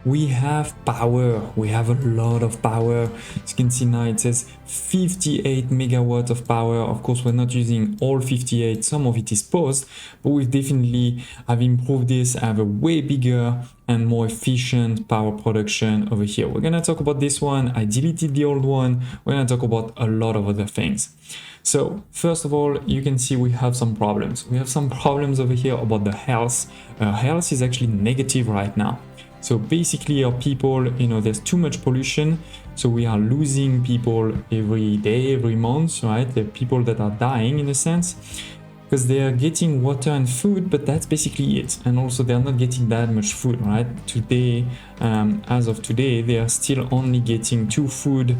We have power, we have a lot of power. As you can see now, it says 58 megawatts of power. Of course, we're not using all 58, some of it is paused, but we definitely have improved this, have a way bigger and more efficient power production over here. We're gonna talk about this one. I deleted the old one. We're gonna talk about a lot of other things. So first of all, you can see we have some problems. We have some problems over here about the health. Health is actually negative right now. So basically our people, there's too much pollution. So we are losing people every day, every month, right? There are people that are dying in a sense because they are getting water and food, but that's basically it. And also they're not getting that much food, right? Today, as of today, they are still only getting 2 food,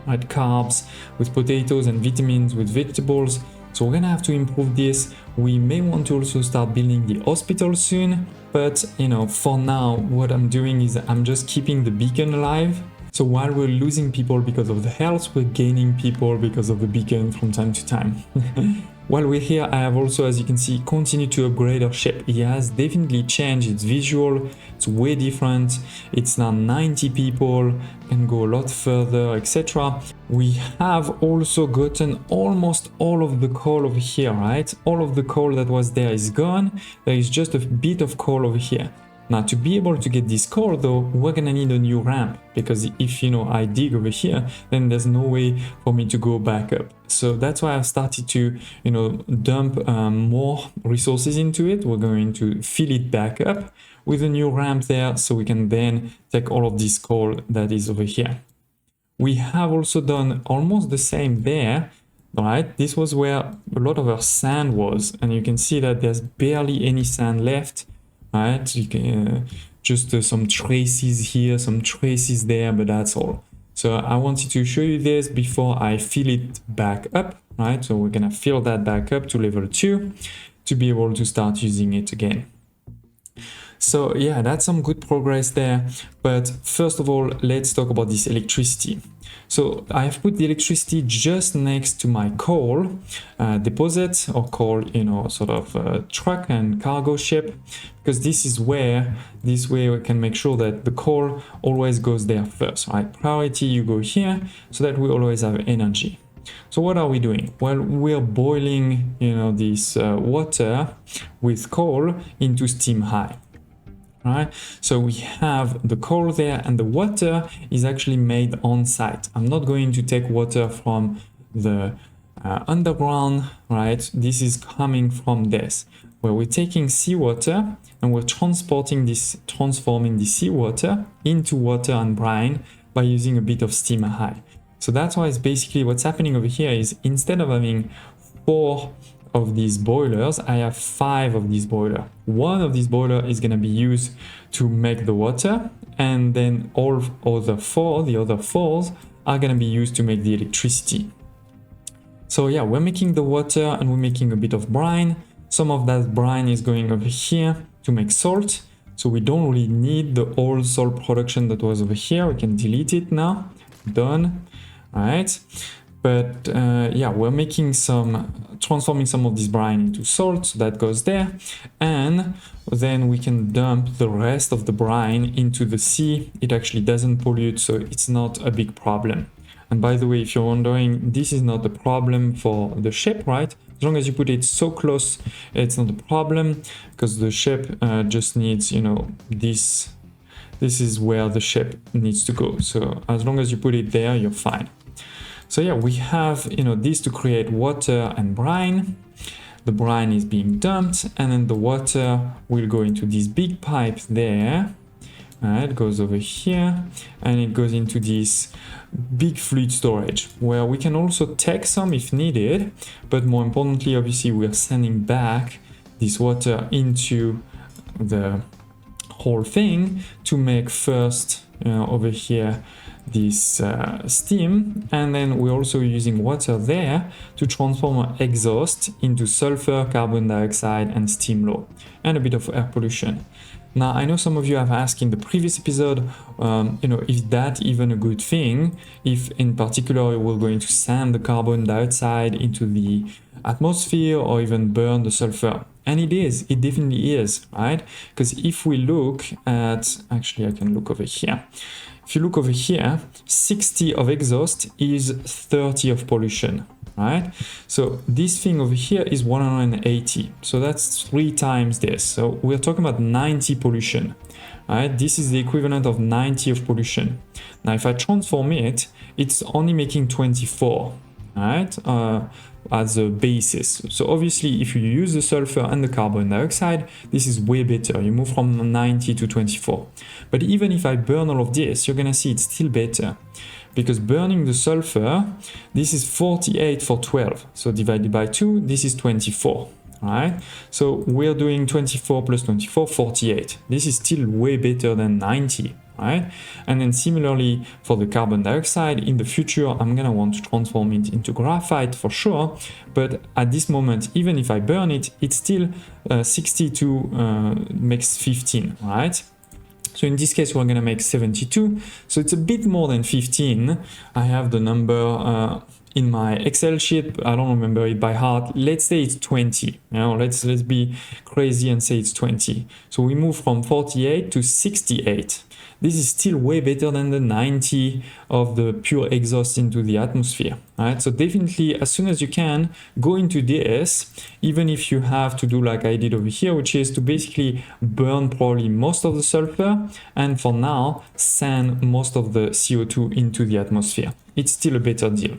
right? Carbs with potatoes and vitamins with vegetables. So we're gonna have to improve this. We may want to also start building the hospital soon, but for now, what I'm doing is I'm just keeping the beacon alive. So while we're losing people because of the health, we're gaining people because of the beacon from time to time. While we're here, I have also, as you can see, continued to upgrade our ship. It has definitely changed its visual. It's way different. It's now 90 people, can go a lot further, etc. We have also gotten almost all of the coal over here, right? All of the coal that was there is gone. There is just a bit of coal over here. Now, to be able to get this core though, we're gonna need a new ramp, because if I dig over here, then there's no way for me to go back up. So that's why I've started to dump more resources into it. We're going to fill it back up with a new ramp there, so we can then take all of this coal that is over here. We have also done almost the same there. Right, this was where a lot of our sand was, and you can see that there's barely any sand left. Right, you can just some traces here, some traces there, but that's all. So I wanted to show you this before I fill it back up, right? So we're gonna fill that back up to level 2 to be able to start using it again. So yeah, that's some good progress there. But first of all, let's talk about this electricity. So I have put the electricity just next to my coal deposit, or coal, sort of truck and cargo ship, because this is where, this way we can make sure that the coal always goes there first, right? Priority, you go here, so that we always have energy. So what are we doing? Well, we're boiling, this water with coal into steam high. Right, so we have the coal there, and the water is actually made on site. I'm not going to take water from the underground, right? This is coming from this, where we're taking seawater and we're transforming the seawater into water and brine by using a bit of steam high. So that's why it's basically what's happening over here is, instead of having 4 of these boilers, I have 5 of these boilers. One of these boilers is going to be used to make the water, and then all other 4, the other 4s are going to be used to make the electricity. So yeah, we're making the water and we're making a bit of brine. Some of that brine is going over here to make salt. So we don't really need the old salt production that was over here. We can delete it now. Done. All right. But yeah, we're making transforming some of this brine into salt, so that goes there. And then we can dump the rest of the brine into the sea. It actually doesn't pollute, so it's not a big problem. And by the way, if you're wondering, this is not a problem for the ship, right? As long as you put it so close, it's not a problem, because the ship just needs, this is where the ship needs to go. So as long as you put it there, you're fine. So yeah, we have, this to create water and brine. The brine is being dumped, and then the water will go into this big pipe there. It goes over here, and it goes into this big fluid storage, where we can also take some if needed. But more importantly, obviously, we are sending back this water into the whole thing to make first, over here, this steam, and then we're also using water there to transform our exhaust into sulfur, carbon dioxide, and steam low, and a bit of air pollution. Now, I know some of you have asked in the previous episode, is that even a good thing? If in particular we're going to send the carbon dioxide into the atmosphere or even burn the sulfur. And it definitely is, right? Because if we look at, actually I can look over here. If you look over here, 60 of exhaust is 30 of pollution, right? So this thing over here is 180. So that's 3 times this. So we're talking about 90 pollution, right? This is the equivalent of 90 of pollution. Now, if I transform it, it's only making 24, right? As a basis. So obviously, if you use the sulfur and the carbon dioxide, this is way better. You move from 90 to 24. But even if I burn all of this, you're gonna see it's still better. Because burning the sulfur, this is 48 for 12. So divided by 2, this is 24. Right? So we're doing 24 plus 24, 48. This is still way better than 90. Right? And then similarly for the carbon dioxide, in the future, I'm gonna want to transform it into graphite for sure. But at this moment, even if I burn it, it's still 62 makes 15, right? So in this case, we're gonna make 72. So it's a bit more than 15. I have the number in my Excel sheet, I don't remember it by heart. Let's say it's 20. Let's be crazy and say it's 20. So we move from 48 to 68. This is still way better than the 90 of the pure exhaust into the atmosphere, right? So definitely, as soon as you can, go into this, even if you have to do like I did over here, which is to basically burn probably most of the sulfur, and for now, send most of the CO2 into the atmosphere. It's still a better deal.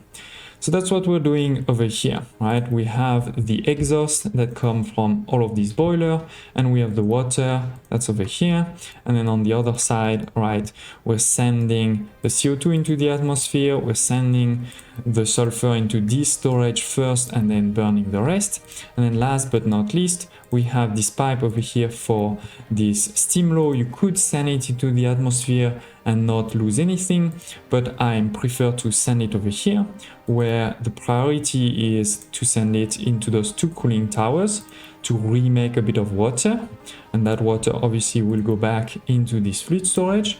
So that's what we're doing over here, right? We have the exhaust that come from all of these boilers, and we have the water that's over here. And then on the other side, right, we're sending the CO2 into the atmosphere. We're sending the sulfur into this storage first and then burning the rest. And then last but not least, we have this pipe over here for this steam law. You could send it into the atmosphere and not lose anything, but I prefer to send it over here, where the priority is to send it into those 2 cooling towers to remake a bit of water, and that water obviously will go back into this fluid storage.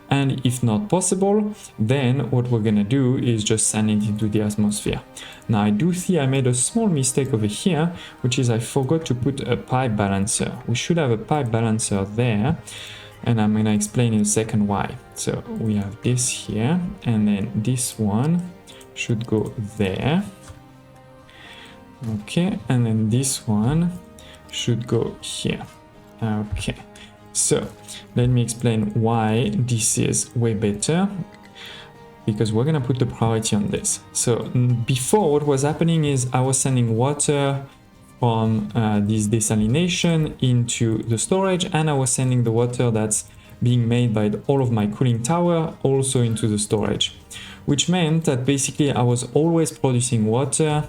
And if not possible, then what we're gonna do is just send it into the atmosphere. Now I do see I made a small mistake over here, which is I forgot to put a pipe balancer. We should have a pipe balancer there, and I'm gonna explain in a second why. So we have this here, and then this one should go there. Okay, and then this one should go here. Okay, so let me explain why this is way better, because we're gonna put the priority on this. So before, what was happening is I was sending water from this desalination into the storage, and I was sending the water that's being made by all of my cooling tower also into the storage, which meant that basically I was always producing water,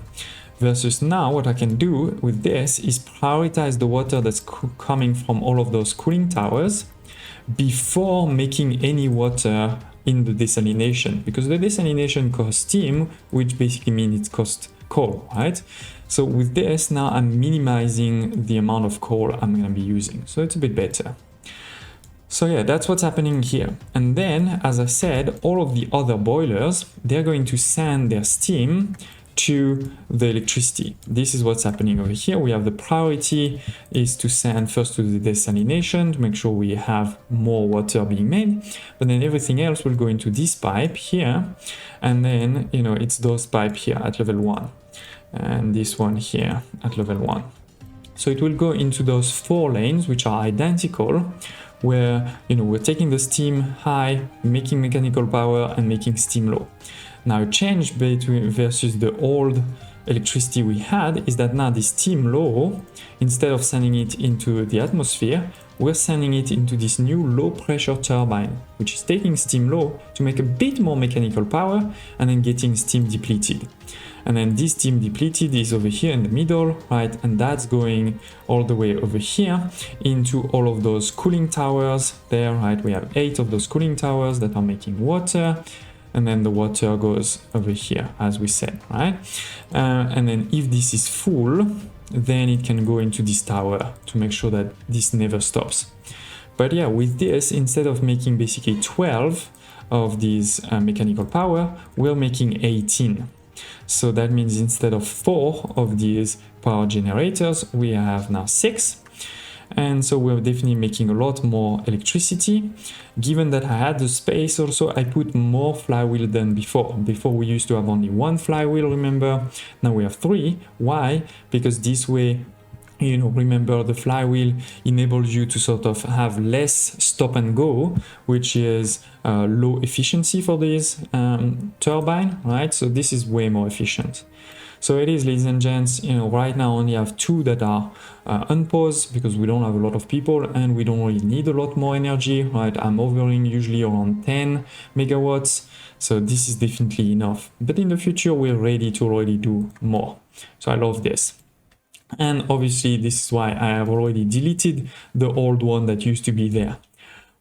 versus now what I can do with this is prioritize the water that's coming from all of those cooling towers before making any water in the desalination, because the desalination costs steam, which basically means it costs coal, right? So with this, now I'm minimizing the amount of coal I'm going to be using. So it's a bit better. So yeah, that's what's happening here. And then, as I said, all of the other boilers, they're going to send their steam to the electricity. This is what's happening over here. We have the priority is to send first to the desalination to make sure we have more water being made, but then everything else will go into this pipe here, and then it's those pipe here at level 1 and this one here at level 1. So it will go into those 4 lanes which are identical, where we're taking the steam high, making mechanical power and making steam low. Now, a change between versus the old electricity we had is that now the steam low, instead of sending it into the atmosphere, we're sending it into this new low pressure turbine, which is taking steam low to make a bit more mechanical power and then getting steam depleted. And then this steam depleted is over here in the middle, right? And that's going all the way over here into all of those cooling towers there, right? We have 8 of those cooling towers that are making water. And then the water goes over here, as we said, right? And then if this is full, then it can go into this tower to make sure that this never stops. But yeah, with this, instead of making basically 12 of these mechanical power, we're making 18. So that means instead of 4 of these power generators, we have now 6. And so we're definitely making a lot more electricity. Given that I had the space also, I put more flywheel than before. Before we used to have only 1 flywheel, remember? Now we have 3. Why? Because this way, you know, remember the flywheel enables you to sort of have less stop and go, which is low efficiency for this turbine, right? So this is way more efficient. So it is, ladies and gents, you know, right now I only have 2 that are unpaused because we don't have a lot of people and we don't really need a lot more energy, right? I'm hovering usually around 10 megawatts. So this is definitely enough. But in the future, we're ready to already do more. So I love this. And obviously, this is why I have already deleted the old one that used to be there.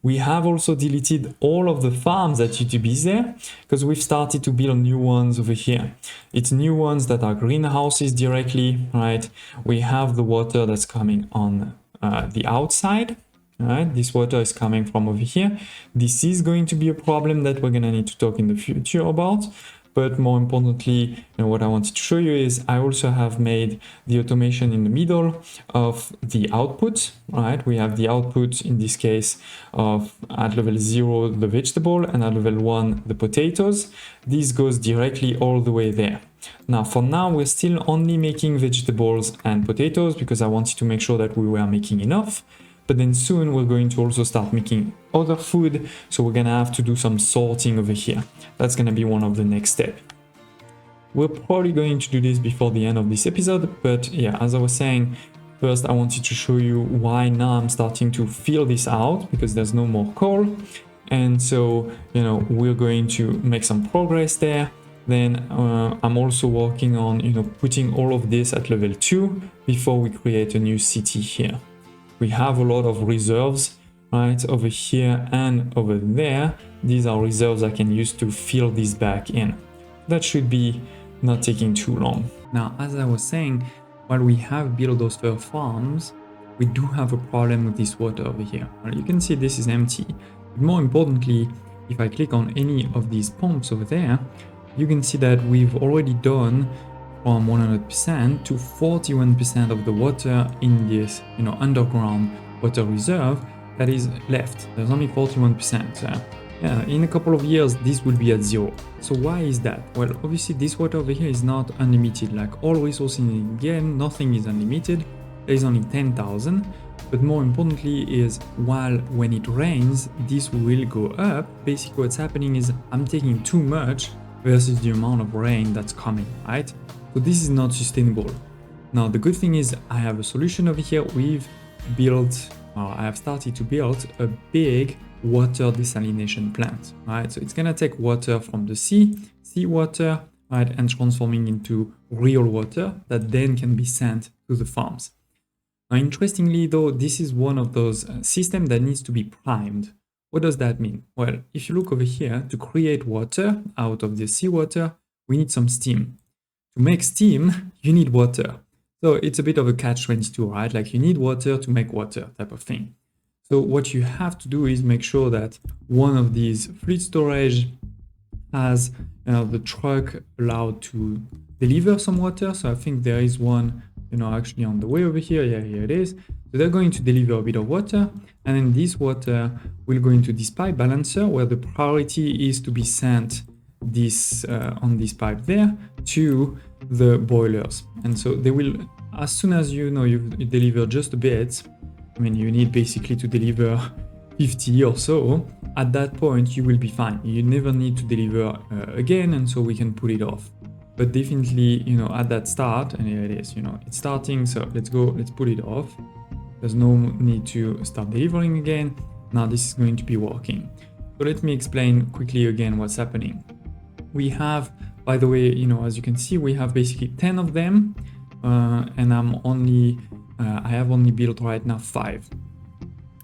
We have also deleted all of the farms that used to be there because we've started to build new ones over here. It's new ones that are greenhouses directly, right? We have the water that's coming on the outside, right? This water is coming from over here. This is going to be a problem that we're going to need to talk in the future about. But more importantly, you know, what I wanted to show you is I also have made the automation in the middle of the output, right? We have the output in this case of at level 0, the vegetable, and at level 1, the potatoes. This goes directly all the way there. Now, for now, we're still only making vegetables and potatoes because I wanted to make sure that we were making enough. But then soon we're going to also start making other food. So we're going to have to do some sorting over here. That's going to be one of the next steps. We're probably going to do this before the end of this episode. But yeah, as I was saying, first I wanted to show you why now I'm starting to fill this out because there's no more coal. And so, you know, we're going to make some progress there. Then I'm also working on, you know, putting all of this at level 2 before we create a new city here. We have a lot of reserves, right, over here and over there. These are reserves I can use to fill this back in. That should be not taking too long. Now, as I was saying, while we have built those 12 farms, we do have a problem with this water over here. Well, you can see this is empty. But more importantly, if I click on any of these pumps over there, you can see that we've already done from 100% to 41% of the water in this, you know, underground water reserve that is left. There's only 41%. Yeah, in a couple of years, this will be at 0. So why is that? Well, obviously this water over here is not unlimited. Like all resources in the game, nothing is unlimited. There is only 10,000. But more importantly is while when it rains, this will go up. Basically what's happening is I'm taking too much versus the amount of rain that's coming, right? So this is not sustainable. Now, the good thing is I have a solution over here. We've built, I have started to build a big water desalination plant, right? So it's gonna take water from the seawater, right, and transforming into real water that then can be sent to the farms. Now, interestingly though, this is one of those systems that needs to be primed. What does that mean? Well, if you look over here, to create water out of the seawater, we need some steam. To make steam, you need water. So it's a bit of a catch-22, right? Like you need water to make water type of thing. So what you have to do is make sure that one of these fleet storage has the truck allowed to deliver some water. So I think there is one, actually on the way over here. Yeah, here it is. So they're going to deliver a bit of water, and then this water will go into this pipe balancer where the priority is to be sent this on this pipe there to the boilers. And so they will, as soon as you deliver just a bit, I mean, you need basically to deliver 50 or so. At that point, you will be fine. You never need to deliver again, and so we can put it off. But definitely, at that start, and here it is, it's starting. So let's go, let's put it off. There's no need to start delivering again. Now this is going to be working. So let me explain quickly again what's happening. We have, by the way, as you can see, we have basically 10 of them, and I have only built right now 5.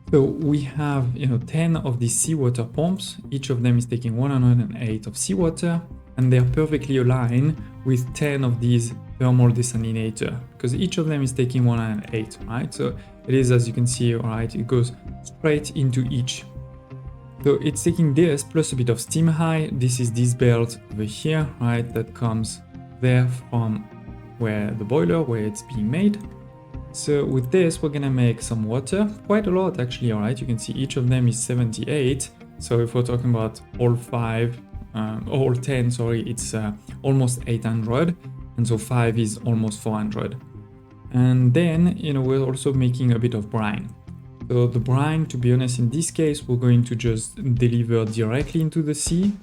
So we have 10 of these seawater pumps. Each of them is taking 108 of seawater, and they're perfectly aligned with 10 of these thermal desalinator, because each of them is taking 108, right? So it is, as you can see, all right, it goes straight into each. So it's taking this plus a bit of steam high. This is this belt over here, right, that comes there from where the boiler, where it's being made. So with this, we're gonna make some water, quite a lot actually, all right? You can see each of them is 78. So if we're talking about all 10, sorry, it's almost 800. And so 5 is almost 400. And then, you know, we're also making a bit of brine. So the brine, to be honest, in this case, we're going to just deliver directly into the sea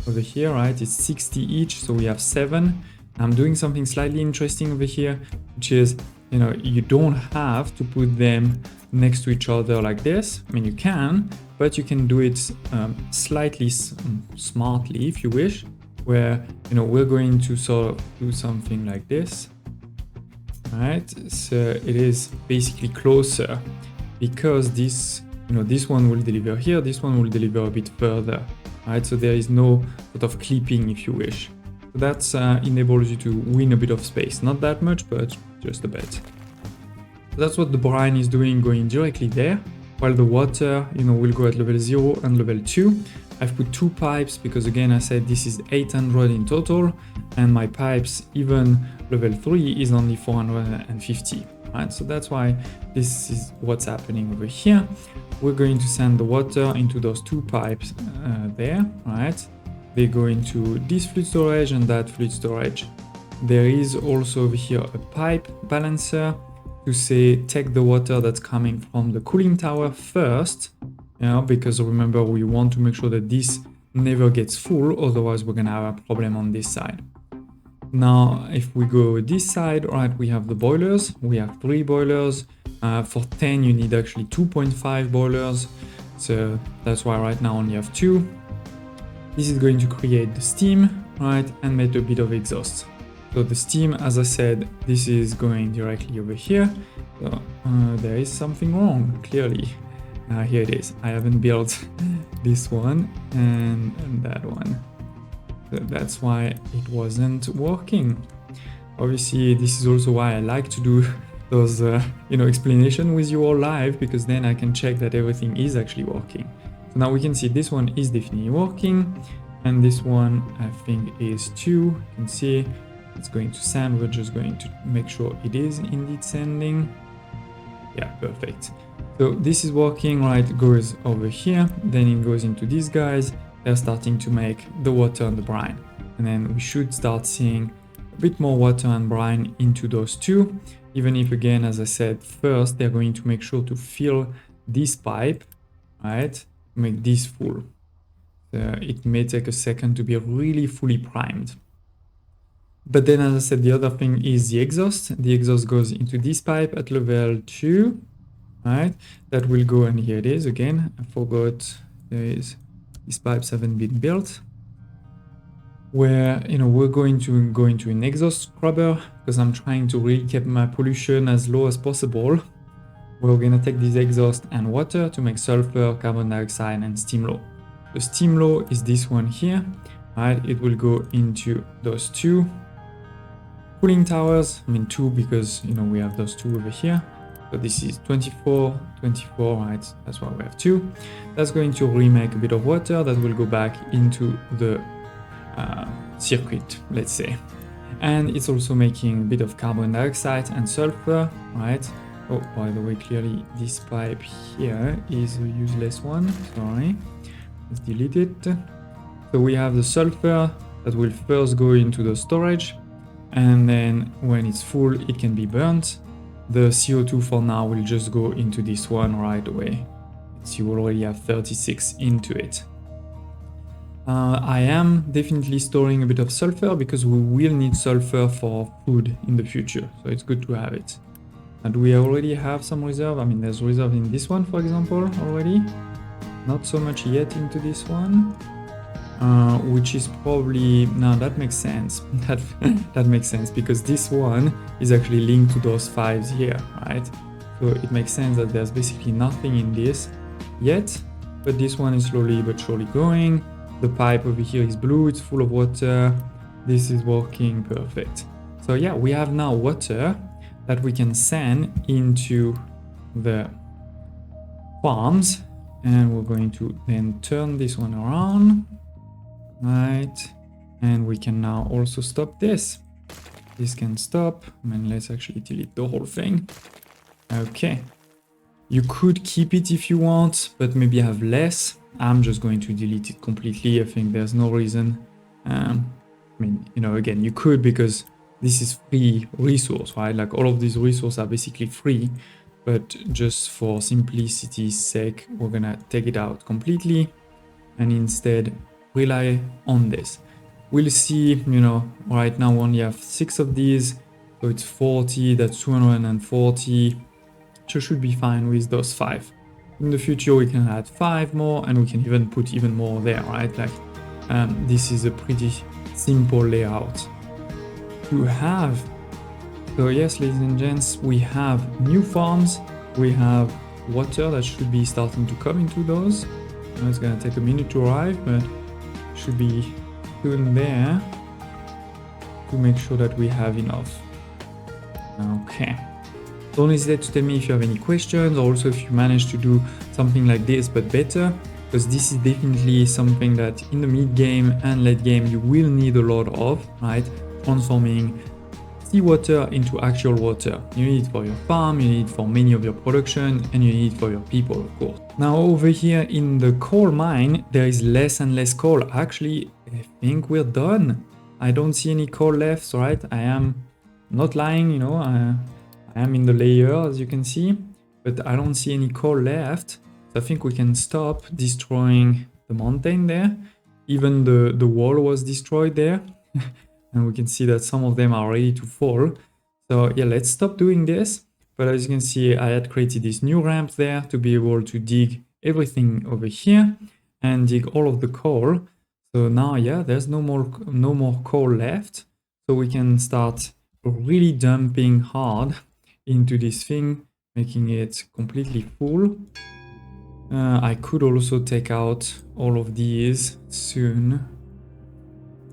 over here, right? It's 60 each, so we have 7. I'm doing something slightly interesting over here, which is, you know, you don't have to put them next to each other like this. I mean, you can, but you can do it slightly smartly if you wish, where, you know, we're going to sort of do something like this. All right, so it is basically closer, because this, you know, this one will deliver here, this one will deliver a bit further, right? So there is no sort of clipping if you wish. So that enables you to win a bit of space, not that much, but just a bit. So that's what the brine is doing, going directly there, while the water, you know, will go at level 0 and level 2. I've put 2 pipes because, again, I said this is 800 in total, and my pipes, even level 3, is only 450. Right, so that's why this is what's happening over here. We're going to send the water into those 2 pipes there, right? They go into this fluid storage and that fluid storage. There is also over here a pipe balancer to say take the water that's coming from the cooling tower first, you know, because remember, we want to make sure that this never gets full, otherwise we're gonna have a problem on this side. Now, if we go this side, right, we have the boilers. We have 3 boilers. For 10, you need actually 2.5 boilers. So that's why right now I only have 2. This is going to create the steam, right, and make a bit of exhaust. So the steam, as I said, this is going directly over here. So there is something wrong, clearly. Here it is. I haven't built this one and that one. That's why it wasn't working. Obviously, this is also why I like to do those, you know, explanation with you all live, because then I can check that everything is actually working. So now we can see this one is definitely working, and this one I think is too. You can see it's going to send. We're just going to make sure it is indeed sending. Yeah, perfect. So this is working, right? It goes over here, then it goes into these guys. They're starting to make the water and the brine. And then we should start seeing a bit more water and brine into those 2. Even if, again, as I said, first they're going to make sure to fill this pipe, right? Make this full. It may take a second to be really fully primed. But then, as I said, the other thing is the exhaust. The exhaust goes into this pipe at level 2, right? That will go, and here it is again. I forgot there is. These pipes haven't been built, where, you know, we're going to go into an exhaust scrubber, because I'm trying to really keep my pollution as low as possible. We're going to take this exhaust and water to make sulfur, carbon dioxide, and steam low. The steam low is this one here, right? It will go into those 2 cooling towers. I mean 2 because, you know, we have those 2 over here. So this is 24, right? That's why we have 2. That's going to remake a bit of water that will go back into the circuit, let's say. And it's also making a bit of carbon dioxide and sulfur, right? Oh, by the way, clearly this pipe here is a useless one. Sorry, let's delete it. So we have the sulfur that will first go into the storage, and then when it's full, it can be burnt. The CO2 for now will just go into this one right away. So you already have 36 into it. I am definitely storing a bit of sulfur because we will need sulfur for food in the future. So it's good to have it. And we already have some reserve. I mean, there's reserve in this one, for example, already. Not so much yet into this one. Which is probably, no, that makes sense. That makes sense because this one is actually linked to those 5s here, right? So it makes sense that there's basically nothing in this yet, but this one is slowly but surely going. The pipe over here is blue, it's full of water. This is working perfect. So yeah, we have now water that we can send into the farms, and we're going to then turn this one around, right? And we can now also stop this. This can stop. I mean, let's actually delete the whole thing. Okay. You could keep it if you want, but maybe have less. I'm just going to delete it completely. I think there's no reason. I mean, you know, again, you could, because this is free resource, right? Like all of these resources are basically free, but just for simplicity's sake, we're gonna take it out completely and instead rely on this. We'll see, you know, right now we only have 6 of these, so it's 40, that's 240, so should be fine with those 5. In the future, we can add 5 more, and we can even put even more there, right? Like, this is a pretty simple layout to have. So yes, ladies and gents, we have new farms, we have water that should be starting to come into those. Now it's gonna take a minute to arrive, but should be soon there to make sure that we have enough. Okay. Don't hesitate to tell me if you have any questions, or also if you manage to do something like this but better, because this is definitely something that in the mid game and late game you will need a lot of, right? Transforming seawater into actual water. You need it for your farm, you need it for many of your production, and you need it for your people, of course. Now over here in the coal mine, there is less and less coal. Actually, I think we're done. I don't see any coal left, right? I am not lying, you know, I am in the layer, as you can see, but I don't see any coal left. So I think we can stop destroying the mountain there. Even the wall was destroyed there. And we can see that some of them are ready to fall. So yeah, let's stop doing this. But as you can see, I had created this new ramp there to be able to dig everything over here and dig all of the coal. So now, yeah, there's no more coal left. So we can start really dumping hard into this thing, making it completely full. I could also take out all of these soon.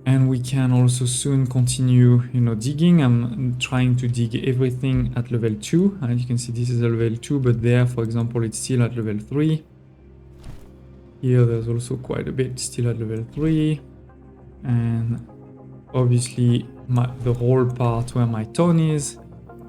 And we can also soon continue, you know, digging. I'm trying to dig everything at level 2. As you can see, this is a level 2, but there, for example, it's still at level 3. Here, there's also quite a bit still at level 3. And obviously, the whole part where my town is,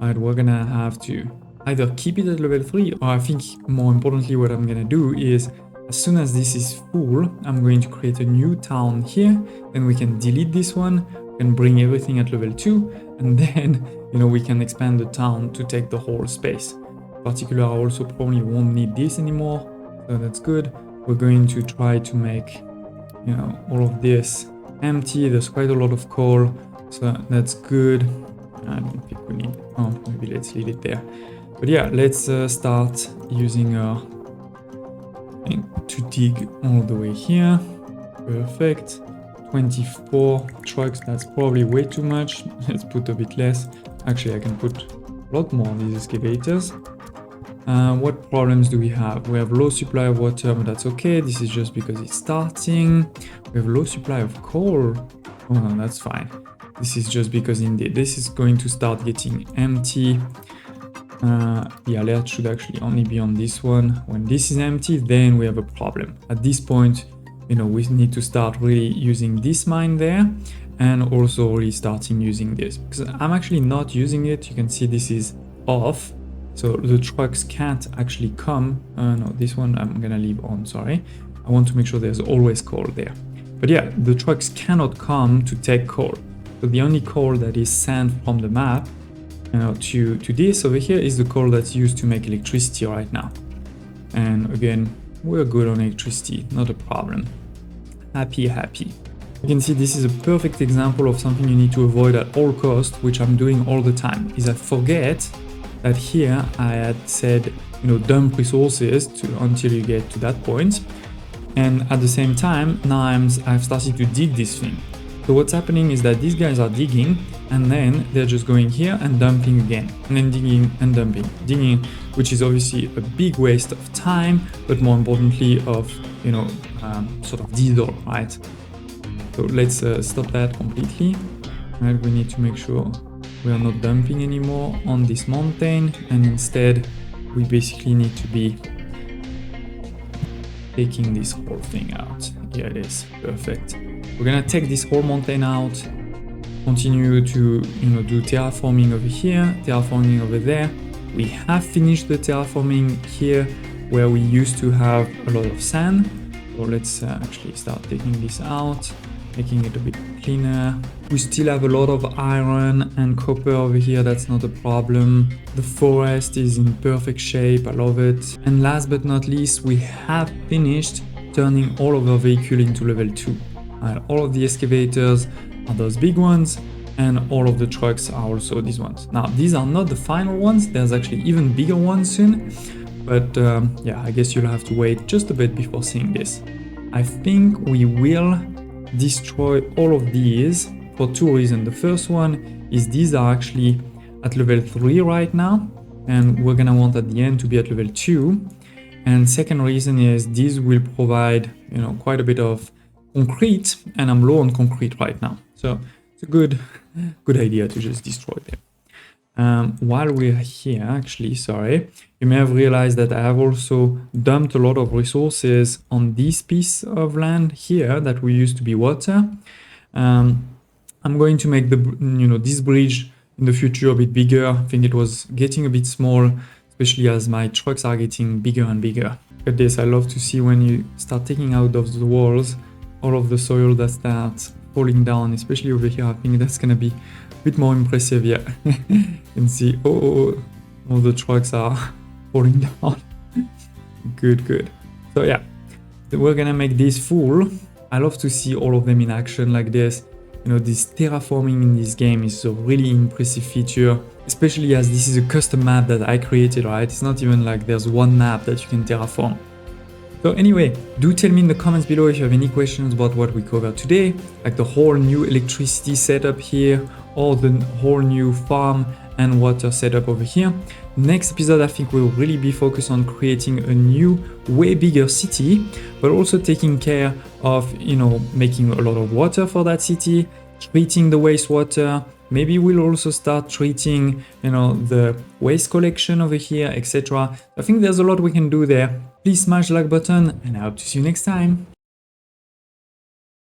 right, we're gonna have to either keep it at level 3, or I think more importantly, what I'm gonna do is, as soon as this is full, I'm going to create a new town here, then we can delete this one and bring everything at level 2, and then, you know, we can expand the town to take the whole space. In particular, I also probably won't need this anymore, so that's good. We're going to try to make, you know, all of this empty. There's quite a lot of coal, so that's good. I don't think we need, oh, maybe let's leave it there. But yeah, let's start using our to dig all the way here. Perfect. 24 trucks, that's probably way too much. Let's put a bit less. Actually, I can put a lot more on these excavators. What problems do we have? We have low supply of water, but that's okay. This is just because it's starting. We have low supply of coal. Oh no, that's fine. This is just because indeed this is going to start getting empty. The alert should actually only be on this one. When this is empty, then we have a problem. At this point, you know, we need to start really using this mine there, and also really starting using this, because I'm actually not using it. You can see this is off, so the trucks can't actually come. No, this one I'm gonna leave on, sorry. I want to make sure there's always coal there. But yeah, the trucks cannot come to take coal. So the only coal that is sent from the map to this over here is the coal that's used to make electricity right now. And again, we're good on electricity, not a problem. Happy. You can see this is a perfect example of something you need to avoid at all costs, which I'm doing all the time, is I forget that here I had said, you know, dump resources until you get to that point. And at the same time, now I've started to dig this thing. So what's happening is that these guys are digging, and then they're just going here and dumping again, and then digging and dumping, digging, which is obviously a big waste of time, but more importantly of, you know, sort of diesel, right? So let's stop that completely. Right, we need to make sure we are not dumping anymore on this mountain, and instead we basically need to be taking this whole thing out. Here it is, perfect. We're gonna take this whole mountain out, continue to do terraforming over here, terraforming over there. We have finished the terraforming here where we used to have a lot of sand. So let's actually start taking this out, making it a bit cleaner. We still have a lot of iron and copper over here, that's not a problem. The forest is in perfect shape, I love it. And last but not least, we have finished turning all of our vehicle into level 2. All of the excavators are those big ones, and all of the trucks are also these ones. Now, these are not the final ones, there's actually even bigger ones soon, but yeah, I guess you'll have to wait just a bit before seeing this. I think we will destroy all of these for 2 reasons. The first one is these are actually at level 3 right now, and we're gonna want at the end to be at level 2. And second reason is these will provide, quite a bit of concrete, and I'm low on concrete right now. So it's a good idea to just destroy them. While we're here, actually, sorry, you may have realized that I have also dumped a lot of resources on this piece of land here that we used to be water. I'm going to make this bridge in the future a bit bigger. I think it was getting a bit small, especially as my trucks are getting bigger and bigger. Look at this, I love to see when you start taking out of the walls, all of the soil that starts falling down, especially over here. I think that's gonna be a bit more impressive, yeah. You can see, all the trucks are falling down. Good. So yeah, we're gonna make this full. I love to see all of them in action like this. This terraforming in this game is a really impressive feature, especially as this is a custom map that I created, right? It's not even like there's one map that you can terraform. So anyway, do tell me in the comments below if you have any questions about what we covered today, like the whole new electricity setup here, or the whole new farm and water setup over here. Next episode, I think we'll really be focused on creating a new, way bigger city, but also taking care of, making a lot of water for that city, treating the wastewater. Maybe we'll also start treating, the waste collection over here, etc. I think there's a lot we can do there. Please smash the like button, and I hope to see you next time.